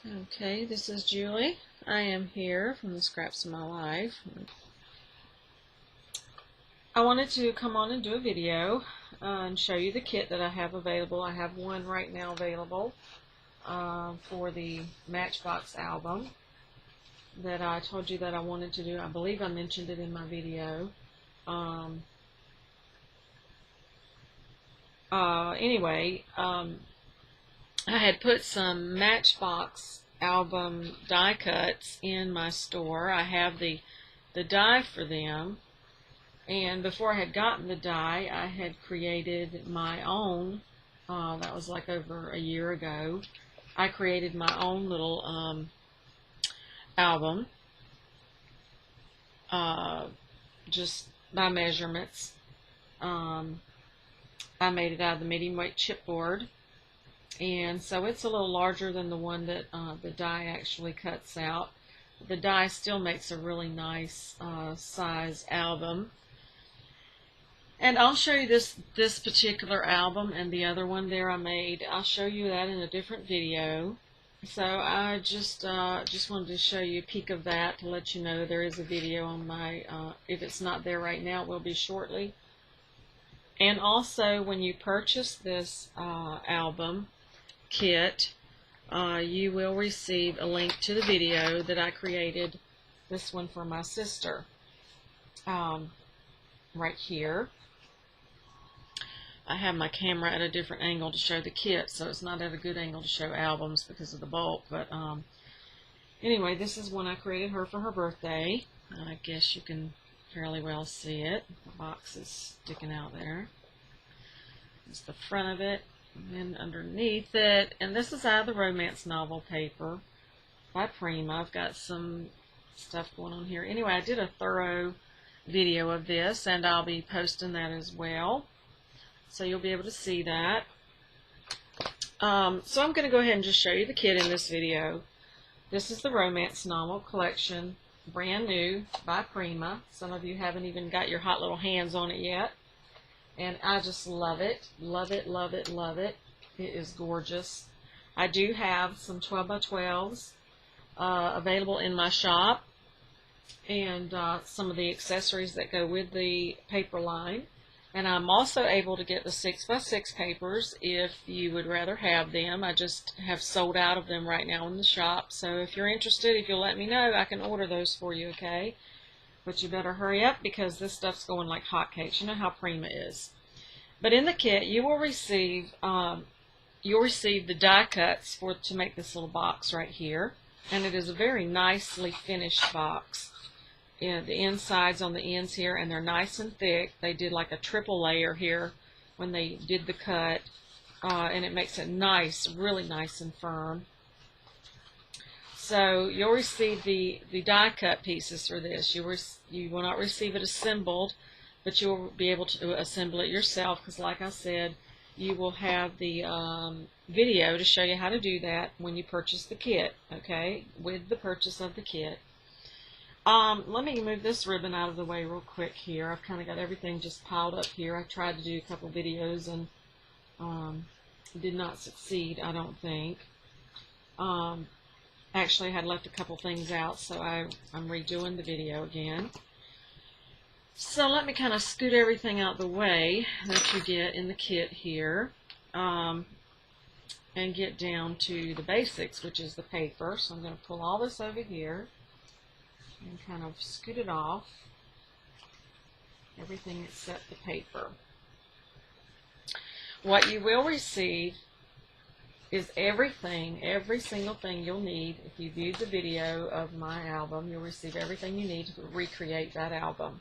Okay, this is Julie. I am here from the Scraps of My Life. I wanted to come on and do a video and show you the kit that I have available. I have one right now available for the Matchbox album that I told you that I wanted to do. I believe I mentioned it in my video. Anyway, I had put some Matchbox album die cuts in my store. I have the die for them, and before I had gotten the die, I had created my own. That was like over a year ago. I created my own little album, just by measurements. I made it out of the medium weight chipboard. And so it's a little larger than the one that the die actually cuts out. The die still makes a really nice size album. And I'll show you this particular album and the other one there I made. I'll show you that in a different video. So I just wanted to show you a peek of that to let you know there is a video on my, if it's not there right now, it will be shortly. And also when you purchase this album kit, you will receive a link to the video that I created, this one for my sister, right here. I have my camera at a different angle to show the kit, so it's not at a good angle to show albums because of the bulk, but anyway, this is one I created her for her birthday. I guess you can fairly well see it. The box is sticking out there. It's the front of it. And then underneath it, and this is out of the romance novel paper by Prima. I've got some stuff going on here. Anyway, I did a thorough video of this, and I'll be posting that as well. So you'll be able to see that. So I'm going to go ahead and just show you the kit in this video. This is the romance novel collection, brand new by Prima. Some of you haven't even got your hot little hands on it yet. And I just love it, love it, love it, love it. It is gorgeous. I do have some 12 by 12s available in my shop, and some of the accessories that go with the paper line. And I'm also able to get the 6 by 6 papers if you would rather have them. I just have sold out of them right now in the shop. So if you're interested, if you'll let me know, I can order those for you, okay? But you better hurry up because this stuff's going like hotcakes. You know how Prima is. But in the kit, you will receive the die cuts to make this little box right here, and it is a very nicely finished box. And the insides on the ends here, and they're nice and thick. They did like a triple layer here when they did the cut, and it makes it nice, really nice and firm. So you'll receive the die cut pieces for this. You will not receive it assembled, but you'll be able to assemble it yourself because, like I said, you will have the video to show you how to do that when you purchase the kit, okay, with the purchase of the kit. Let me move this ribbon out of the way real quick here. I've kind of got everything just piled up here. I tried to do a couple videos and did not succeed, I don't think. Actually, I had left a couple things out, so I'm redoing the video again. So let me kind of scoot everything out the way that you get in the kit here, and get down to the basics, which is the paper. So I'm going to pull all this over here and kind of scoot it off, everything except the paper. What you will receive is everything, every single thing you'll need. If you viewed the video of my album, you'll receive everything you need to recreate that album.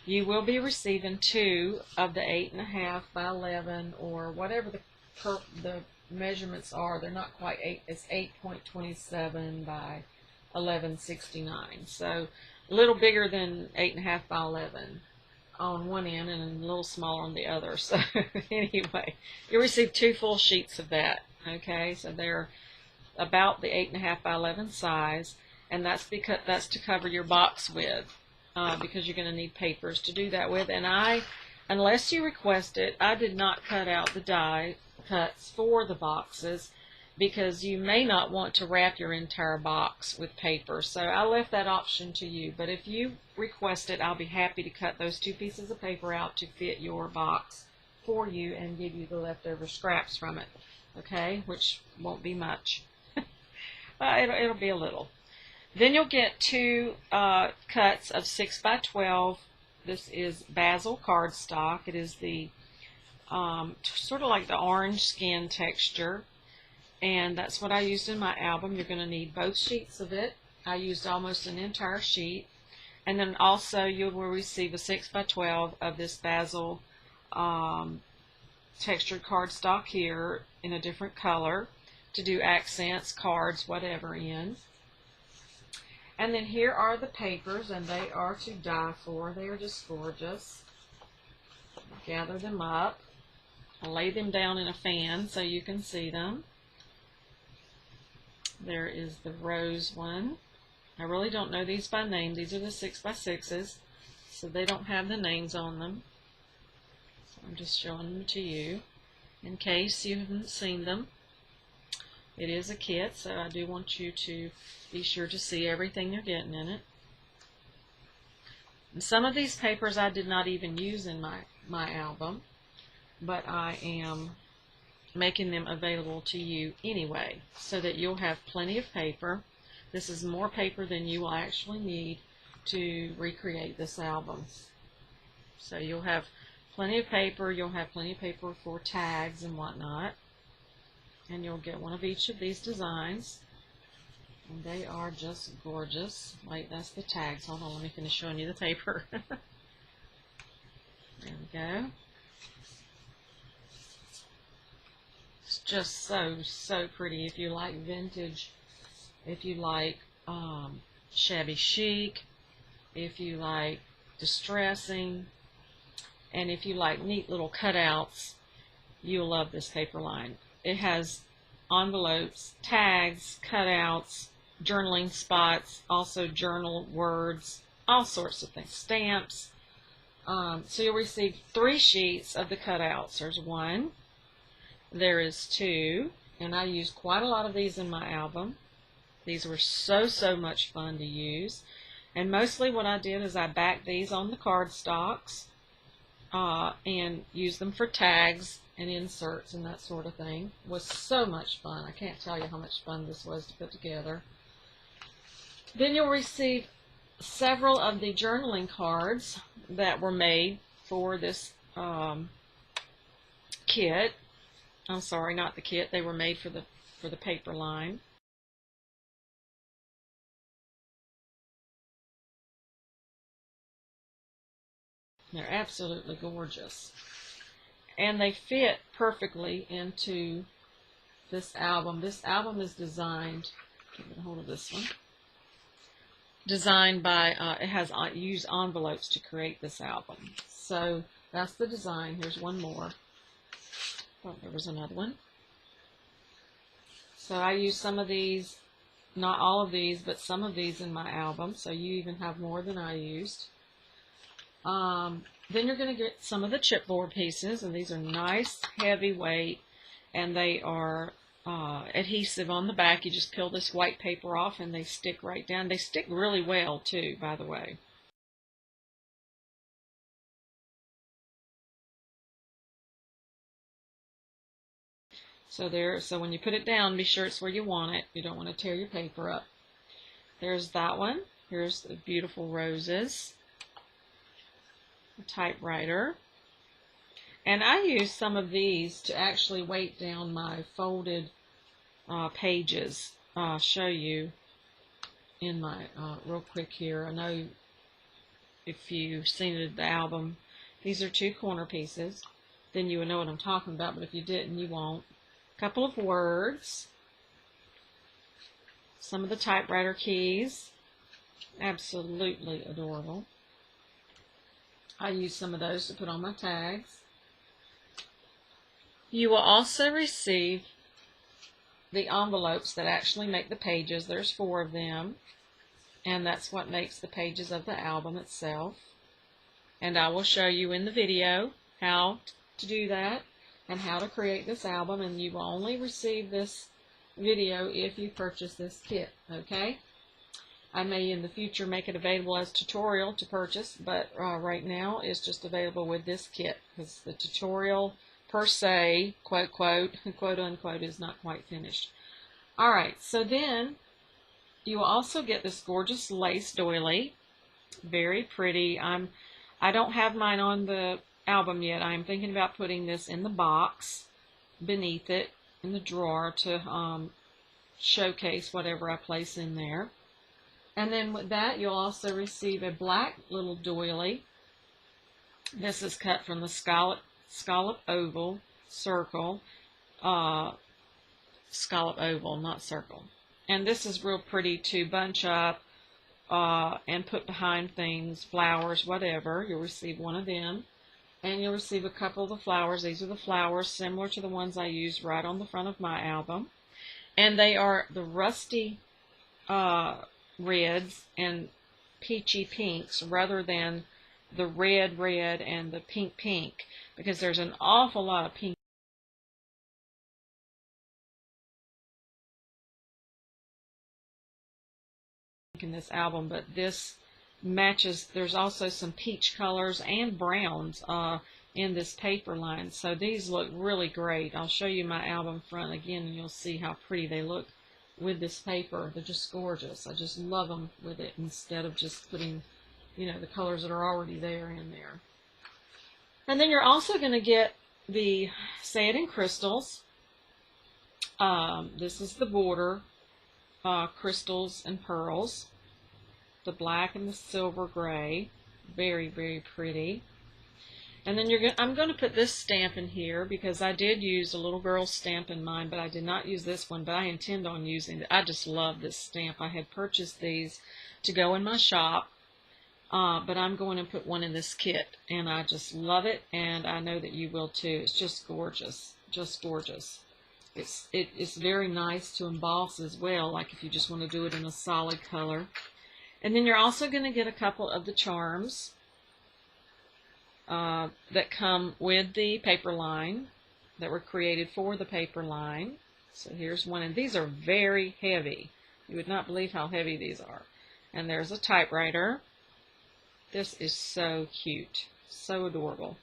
You will be receiving 2 of the 8.5 by 11, or whatever the measurements are. They're not quite 8. It's 8.27 by 11.69. So a little bigger than 8.5 by 11 on one end and a little smaller on the other. So anyway, you'll receive 2 full sheets of that. Okay, so they're about the 8.5 by 11 size, and that's to cover your box with, because you're going to need papers to do that with. And unless you request it, I did not cut out the die cuts for the boxes. because you may not want to wrap your entire box with paper. So I left that option to you, but if you request it, I'll be happy to cut those 2 pieces of paper out to fit your box for you and give you the leftover scraps from it, okay, which won't be much. It'll be a little. Then you'll get 2 cuts of 6 by 12. This is basil cardstock. It is the sort of like the orange skin texture, and that's what I used in my album. You're going to need both sheets of it. I used almost an entire sheet, and then also you will receive a 6 by 12 of this basil textured cardstock here in a different color to do accents, cards, whatever in. And then here are the papers, and they are to die for. They are just gorgeous. Gather them up. I'll lay them down in a fan so you can see them. There is the rose one. I really don't know these by name. These are the 6 by 6s, so they don't have the names on them. So I'm just showing them to you in case you haven't seen them. It is a kit, so I do want you to be sure to see everything you're getting in it. And some of these papers I did not even use in my album, but I am making them available to you anyway, so that you'll have plenty of paper. This is more paper than you will actually need to recreate this album. So you'll have plenty of paper. You'll have plenty of paper for tags and whatnot. And you'll get one of each of these designs. And they are just gorgeous. Wait, that's the tags. Hold on, let me finish showing you the paper. There we go. It's just so pretty. If you like vintage, if you like shabby chic, if you like distressing, and if you like neat little cutouts, you'll love this paper line. It has envelopes, tags, cutouts, journaling spots, also journal words, all sorts of things, stamps. So you'll receive 3 sheets of the cutouts. There's 1, there is 2, and I used quite a lot of these in my album. These were so much fun to use. And mostly what I did is I backed these on the cardstocks and used them for tags and inserts and that sort of thing. It was so much fun. I can't tell you how much fun this was to put together. Then you'll receive several of the journaling cards that were made for this kit. I'm sorry, not the kit. They were made for the paper line. They're absolutely gorgeous. And they fit perfectly into this album. This album is designed, get a hold of this one, designed by, it has used envelopes to create this album. So that's the design. Here's one more. Thought there was another one. So I used some of these, not all of these, but some of these in my album. So you even have more than I used. Then you're going to get some of the chipboard pieces, and these are nice, heavyweight, and they are adhesive on the back. You just peel this white paper off, and they stick right down. They stick really well, too, by the way. So when you put it down, be sure it's where you want it. You don't want to tear your paper up. There's that one. Here's the beautiful roses. A typewriter, and I use some of these to actually weight down my folded pages. I'll show you in my real quick here. I know if you've seen it at the album, these are 2 corner pieces, then you would know what I'm talking about, but if you didn't, you won't. A couple of words, some of the typewriter keys, absolutely adorable. I use some of those to put on my tags. You will also receive the envelopes that actually make the pages. There's 4 of them, and that's what makes the pages of the album itself. And I will show you in the video how to do that and how to create this album, and you will only receive this video if you purchase this kit, okay? I may in the future make it available as tutorial to purchase, but right now it's just available with this kit because the tutorial per se, quote, quote, quote, unquote, is not quite finished. Alright, so then you will also get this gorgeous lace doily. Very pretty. I don't have mine on the album yet. I'm thinking about putting this in the box beneath it in the drawer to showcase whatever I place in there. And then with that, you'll also receive a black little doily. This is cut from the scallop oval circle, scallop oval, not circle. And this is real pretty to bunch up and put behind things, flowers, whatever. You'll receive one of them. And you'll receive a couple of the flowers. These are the flowers similar to the ones I used right on the front of my album. And they are the rusty reds and peachy pinks rather than the red and the pink, because there's an awful lot of pink in this album, but this matches. There's also some peach colors and browns in this paper line, so these look really great. I'll show you my album front again and you'll see how pretty they look with this paper. They're just gorgeous. I just love them with it instead of just putting, you know, the colors that are already there in there. And then you're also going to get the Say It in Crystals. This is the border, crystals and pearls, the black and the silver gray. Very, very pretty. And then I'm going to put this stamp in here because I did use a little girl's stamp in mine, but I did not use this one, but I intend on using it. I just love this stamp. I had purchased these to go in my shop, but I'm going to put one in this kit, and I just love it, and I know that you will too. It's just gorgeous, just gorgeous. It's very nice to emboss as well, like if you just want to do it in a solid color. And then you're also going to get a couple of the charms that come with the paper line, that were created for the paper line. So here's one, and these are very heavy. You would not believe how heavy these are. And there's a typewriter. This is so cute, so adorable.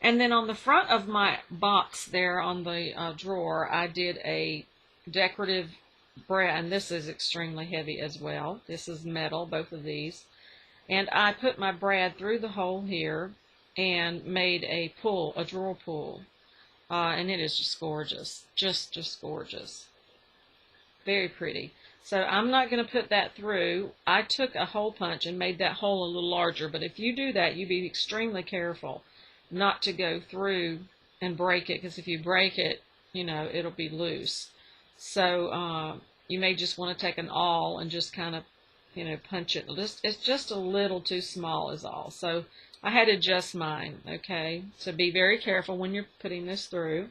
And then on the front of my box there on the drawer, I did a decorative brad, and this is extremely heavy as well. This is metal, both of these. And I put my brad through the hole here and made a pull, a drawer pull. And it is just gorgeous. Just gorgeous. Very pretty. So I'm not going to put that through. I took a hole punch and made that hole a little larger. But if you do that, you be extremely careful not to go through and break it. Because if you break it, you know, it'll be loose. So you may just want to take an awl and just kind of, you know, punch it. It's just a little too small is all. So I had to adjust mine, okay? So be very careful when you're putting this through.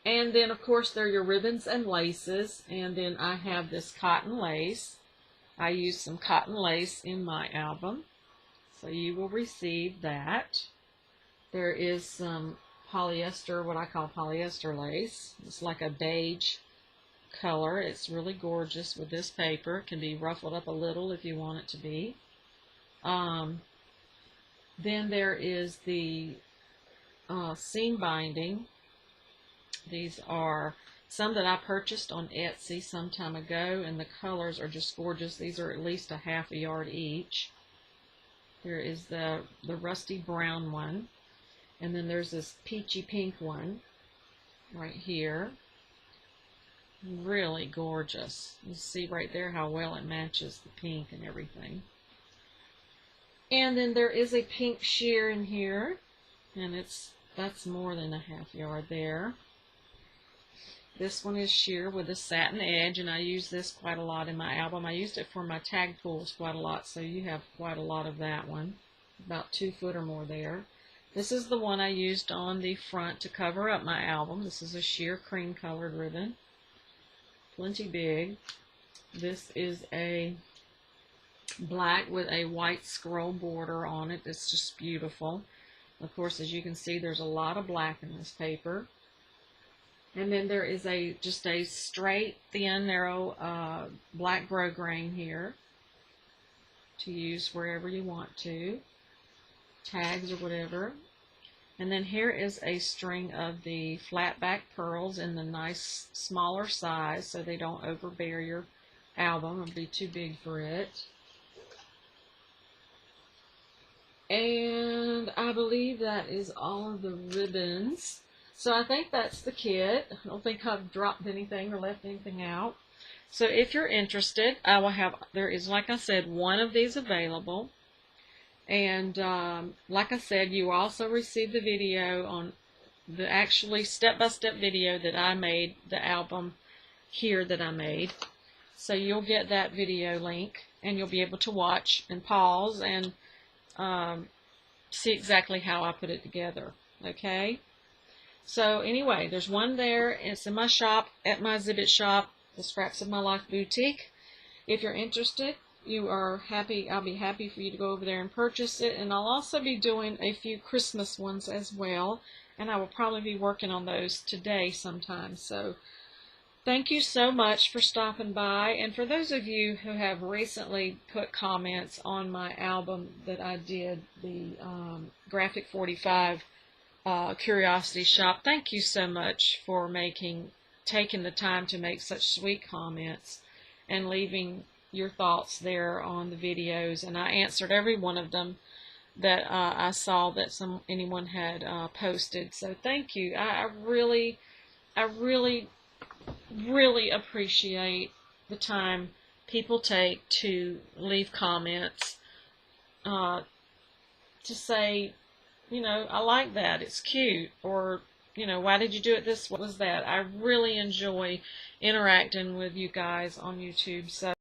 And then, of course, there are your ribbons and laces. And then I have this cotton lace. I used some cotton lace in my album. So you will receive that. There is some polyester, what I call polyester lace. It's like a beige color. It's really gorgeous with this paper. It can be ruffled up a little if you want it to be. Then there is the seam binding. These are some that I purchased on Etsy some time ago, and the colors are just gorgeous. These are at least a half a yard each. There is the rusty brown one, and then there's this peachy pink one right here. Really gorgeous. You see right there how well it matches the pink and everything. And then there is a pink sheer in here, and that's more than a half yard there. This one is sheer with a satin edge, and I use this quite a lot in my album. I used it for my tag pulls quite a lot, so you have quite a lot of that one. About 2 foot or more there. This is the one I used on the front to cover up my album. This is a sheer cream colored ribbon. Plenty big. This is a black with a white scroll border on it. It's just beautiful. Of course, as you can see, there's a lot of black in this paper. And then there is just a straight, thin, narrow black grosgrain here to use wherever you want to, tags or whatever. And then here is a string of the flat back pearls in the nice smaller size so they don't overbear your album or be too big for it. And I believe that is all of the ribbons. So I think that's the kit. I don't think I've dropped anything or left anything out. So if you're interested, there is, like I said, one of these available. And like I said, you also receive the video on the actually step-by-step video that I made, the album here that I made. So you'll get that video link and you'll be able to watch and pause and see exactly how I put it together. Okay? So anyway, there's one there. It's in my shop, at my exhibit shop, the Scraps of My Life Boutique. If you're interested, I'll be happy for you to go over there and purchase it. And I'll also be doing a few Christmas ones as well. And I will probably be working on those today sometime. So thank you so much for stopping by. And for those of you who have recently put comments on my album that I did, the Graphic 45 Curiosity Shop, thank you so much for taking the time to make such sweet comments and leaving your thoughts there on the videos. And I answered every one of them that I saw that anyone had posted. So thank you. I really appreciate the time people take to leave comments to say, you know, I like that, it's cute, or, you know, why did you do it this way? What was that? I really enjoy interacting with you guys on YouTube. So